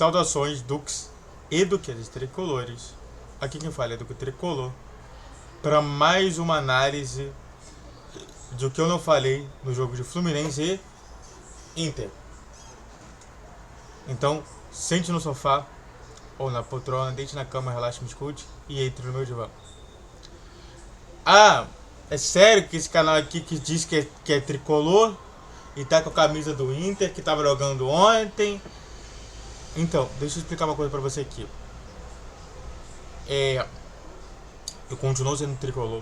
Saudações, Dux e Duques Tricolores. Aqui quem fala é Duque Tricolor. Para mais uma análise do que eu não falei no jogo de Fluminense e Inter. Então, sente no sofá ou na poltrona, deite na cama, relaxe, me escute e entre no meu divã. Ah, é sério que esse canal aqui que diz que é tricolor e tá com a camisa do Inter que tava jogando ontem? Então, deixa eu explicar uma coisa pra você aqui. Eu continuo sendo tricolor.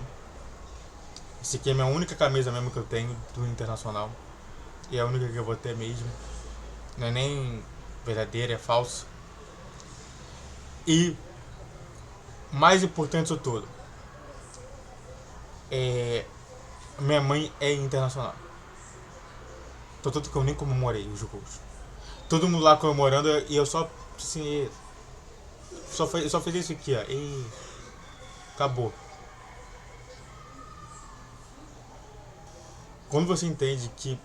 Essa aqui é a minha única camisa mesmo que eu tenho do Internacional. E é a única que eu vou ter mesmo. Não é nem verdadeira, é falsa. E mais importante disso tudo, minha mãe é internacional. Então tanto que eu nem comemorei os gols. Todo mundo lá comemorando e eu só assim, só fiz isso aqui, ó. E acabou. Quando você entende que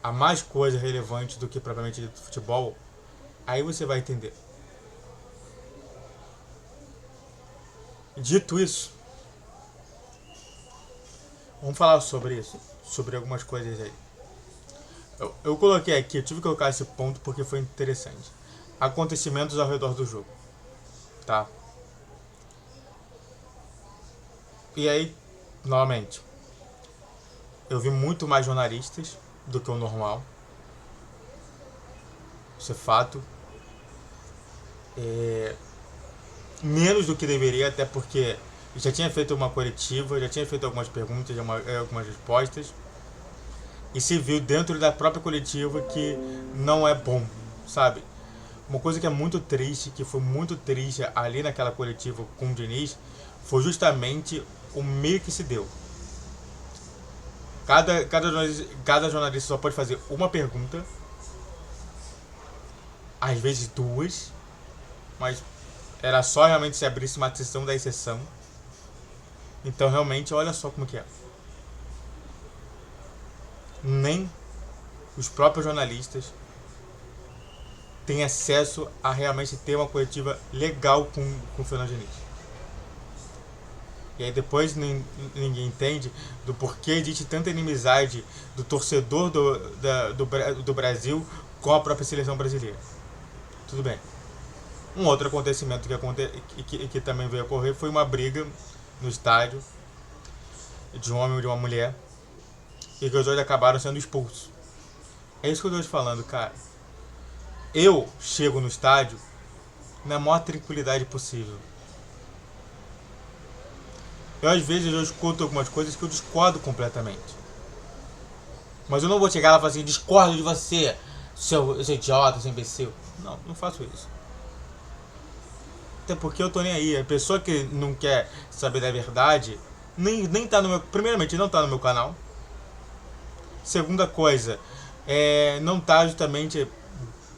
há mais coisa relevante do que propriamente dito futebol, aí você vai entender. Dito isso, vamos falar sobre isso, sobre algumas coisas aí. Eu coloquei aqui, eu tive que colocar esse ponto porque foi interessante. Acontecimentos ao redor do jogo, tá? E aí, novamente, eu vi muito mais jornalistas do que o normal. Isso é fato. Menos do que deveria, até porque já tinha feito uma coletiva, já tinha feito algumas perguntas, algumas respostas. E se viu dentro da própria coletiva que não é bom, sabe? Uma coisa que é muito triste, que foi muito triste ali naquela coletiva com o Diniz, foi justamente o meio que se deu. Cada jornalista só pode fazer uma pergunta, às vezes duas, mas era só realmente se abrisse uma sessão da exceção. Então realmente olha só como que é. Nem os próprios jornalistas têm acesso a realmente ter uma coletiva legal com o Fernando Diniz. E aí depois ninguém entende do porquê existe tanta inimizade do torcedor do Brasil com a própria seleção brasileira. Tudo bem. Um outro acontecimento que também veio a ocorrer foi uma briga no estádio de um homem e de uma mulher e que os dois acabaram sendo expulsos. É isso que eu estou te falando, cara. Eu chego no estádio na maior tranquilidade possível. Eu às vezes eu escuto algumas coisas que eu discordo completamente. Mas eu não vou chegar lá e falar assim, discordo de você, seu idiota, seu imbecil. Não faço isso. Até porque eu tô nem aí. A pessoa que não quer saber da verdade nem tá no meu. Primeiramente, não tá no meu canal. Segunda coisa, não tá justamente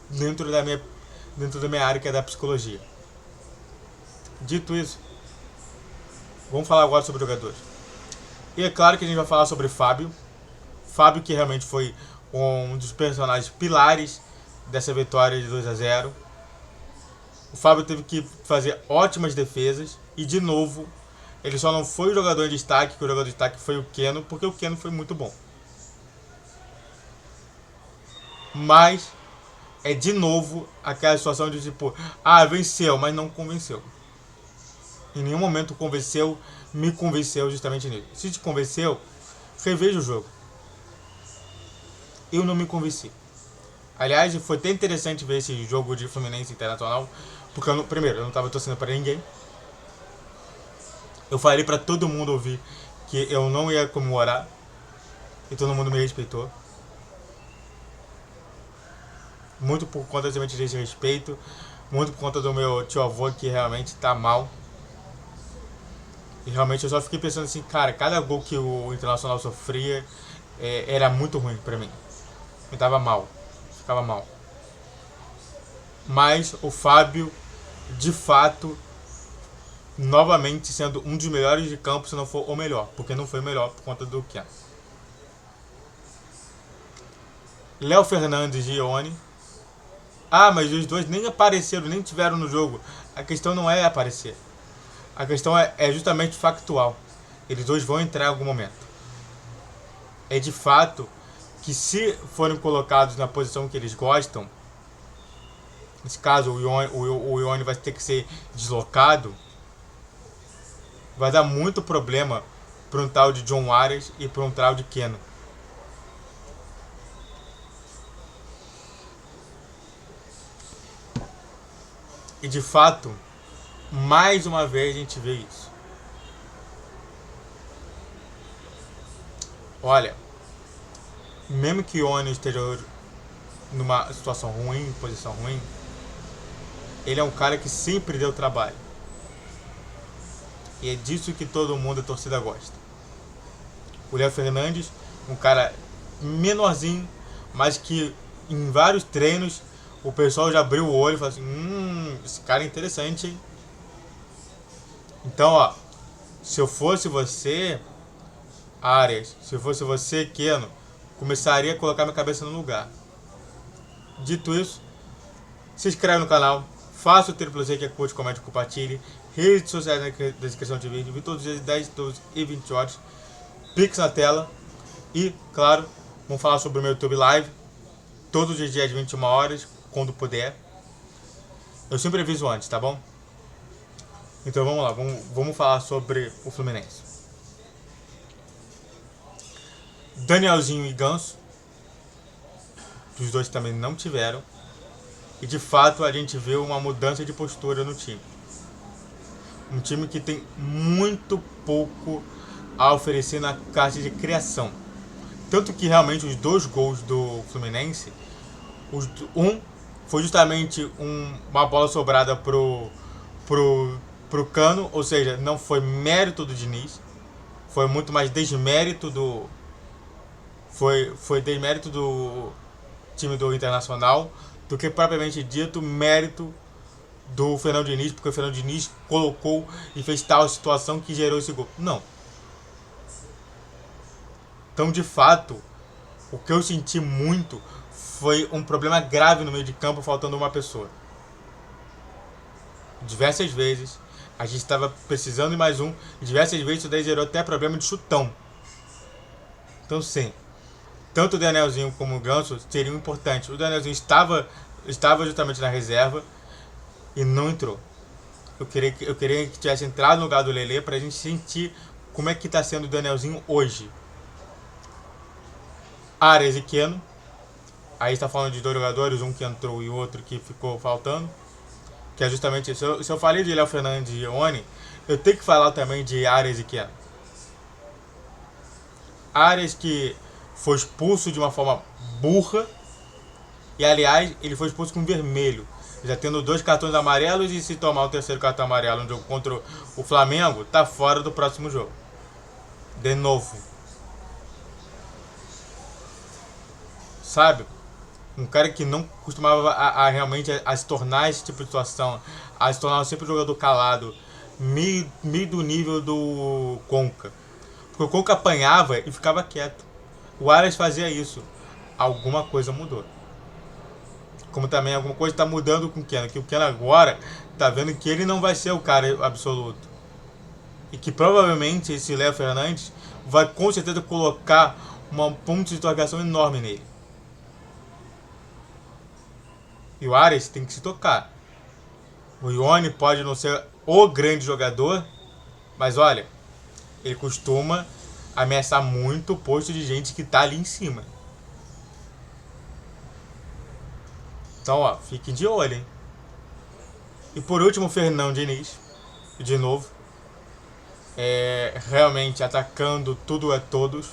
dentro da minha área, que é da psicologia. Dito isso, vamos falar agora sobre jogadores. E é claro que a gente vai falar sobre Fábio. Fábio, que realmente foi um dos personagens pilares dessa vitória de 2-0. O Fábio teve que fazer ótimas defesas. E de novo, ele só não foi o jogador de destaque, que o jogador de destaque foi o Keno, porque o Keno foi muito bom. Mas é de novo aquela situação de tipo, venceu, mas não convenceu. Em nenhum momento me convenceu justamente nisso. Se te convenceu, reveja o jogo. Eu não me convenci. Aliás, foi até interessante ver esse jogo de Fluminense Internacional, porque primeiro, eu não estava torcendo para ninguém. Eu falei para todo mundo ouvir que eu não ia comemorar, e todo mundo me respeitou. Muito por conta desse respeito, muito por conta do meu tio avô, que realmente tá mal. E realmente eu só fiquei pensando assim, cara, cada gol que o Internacional sofria era muito ruim pra mim. Me dava mal, ficava mal. Mas o Fábio, de fato, novamente sendo um dos melhores de campo, se não for o melhor, porque não foi o melhor por conta do Ken. Léo Fernandes e Ione, Ah, mas os dois nem apareceram, nem tiveram no jogo. A questão não é aparecer. A questão é justamente factual. Eles dois vão entrar em algum momento. É de fato que se forem colocados na posição que eles gostam, nesse caso o Ione vai ter que ser deslocado, vai dar muito problema para um tal de John Arias e para um tal de Keno. E de fato, mais uma vez a gente vê isso. Olha, mesmo que o Ione esteja numa situação ruim, posição ruim, ele é um cara que sempre deu trabalho. E é disso que todo mundo, a torcida, gosta. O Léo Fernandes, um cara menorzinho, mas que em vários treinos o pessoal já abriu o olho e falou assim, esse cara é interessante, hein? Então, ó, se eu fosse você, Arias, se eu fosse você, Keno, começaria a colocar minha cabeça no lugar. Dito isso, se inscreve no canal, faça o triplo Z que é curte, comente, compartilhe. Redes sociais na descrição de vídeo, vi todos os dias 10, 12 e 20 horas. Pix na tela. E, claro, vamos falar sobre o meu YouTube Live. Todos os dias 21 horas, quando puder. Eu sempre aviso antes, tá bom? Então vamos lá, vamos falar sobre o Fluminense. Danielzinho e Ganso, os dois também não tiveram. E de fato a gente vê uma mudança de postura no time. Um time que tem muito pouco a oferecer na parte de criação. Tanto que realmente os 2 gols do Fluminense, um foi justamente uma bola sobrada pro Cano, ou seja, não foi mérito do Diniz, foi muito mais desmérito do foi desmérito do time do Internacional do que propriamente dito mérito do Fernando Diniz, porque o Fernando Diniz colocou e fez tal situação que gerou esse gol. Não. Então, de fato, o que eu senti muito foi um problema grave no meio de campo, faltando uma pessoa. Diversas vezes, a gente estava precisando de mais um, e diversas vezes isso daí gerou até problema de chutão. Então, sim, tanto o Danielzinho como o Ganso seriam importantes. O Danielzinho estava justamente na reserva e não entrou. Eu queria que tivesse entrado no lugar do Lelê pra gente sentir como é que tá sendo o Danielzinho hoje. Arias e Keno. Aí está falando de 2 jogadores, um que entrou e o outro que ficou faltando. Que é justamente isso. Se eu falei de Léo Fernandes e Ione, eu tenho que falar também de Arias e Keno. Arias que foi expulso de uma forma burra. E aliás, ele foi expulso com vermelho. Já tendo 2 cartões amarelos, e se tomar o 3º cartão amarelo no jogo contra o Flamengo, tá fora do próximo jogo. De novo. Sabe? Um cara que não costumava realmente a se tornar esse tipo de situação, a se tornar sempre um jogador calado, meio do nível do Conca. Porque o Conca apanhava e ficava quieto. O Arias fazia isso. Alguma coisa mudou. Como também alguma coisa está mudando com o Keno. Que o Keno agora está vendo que ele não vai ser o cara absoluto. E que provavelmente esse Léo Fernandes vai com certeza colocar um ponto de interrogação enorme nele. E o Arias tem que se tocar. O Ione pode não ser o grande jogador, mas olha, ele costuma ameaçar muito o posto de gente que tá ali em cima. Então, ó, fique de olho, hein? E por último, o Fernando Diniz, de novo, realmente atacando tudo a todos.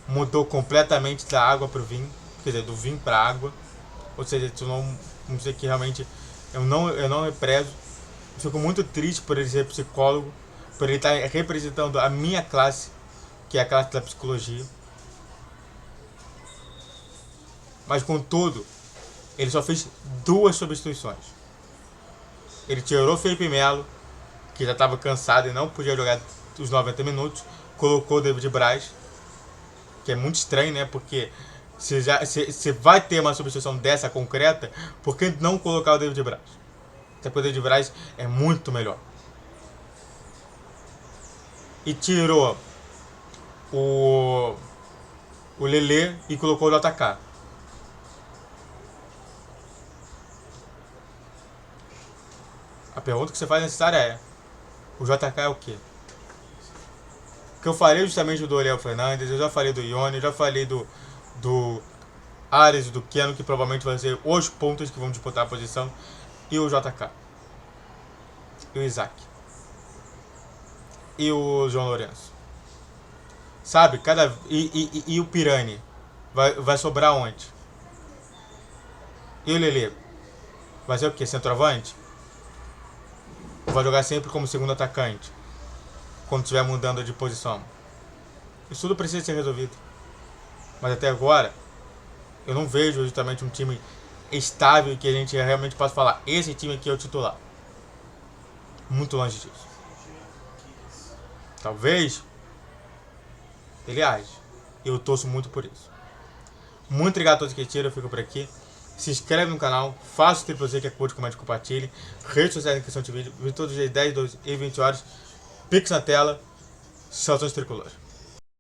Mudou completamente da água pro vinho, quer dizer, do vinho pra água. Ou seja, não sei que realmente eu não represo. Eu fico muito triste por ele ser psicólogo, por ele estar representando a minha classe, que é a classe da psicologia. Mas contudo, ele só fez 2 substituições. Ele tirou o Felipe Melo, que já estava cansado e não podia jogar os 90 minutos, colocou o David Braz, que é muito estranho, né? Porque Se vai ter uma substituição dessa concreta, por que não colocar o David Braz? Até porque o David Braz é muito melhor. E tirou o Lelê e colocou o JK. A pergunta que você faz necessária é: o JK é o quê? Que eu falei justamente do Ariel Fernandes, eu já falei do Ione, eu já falei do Ares e do Keno, que provavelmente vai ser os pontos que vão disputar a posição, e o JK, e o Isaac, e o João Lourenço. Sabe? E o Pirani vai sobrar onde? E o Lelê? Vai ser o quê? Centroavante? Vai jogar sempre como segundo atacante quando estiver mudando de posição? Isso tudo precisa ser resolvido. Mas até agora, eu não vejo justamente um time estável que a gente realmente possa falar: esse time aqui é o titular. Muito longe disso. Talvez ele age. Eu torço muito por isso. Muito obrigado a todos que assistiram. Eu fico por aqui. Se inscreve no canal, faça o triplo Z, que é curte, comente, compartilhe. Redes sociais na descrição de vídeo. Todos os dias 10, 12 e 20 horas. Pix na tela. Saudações tricolores.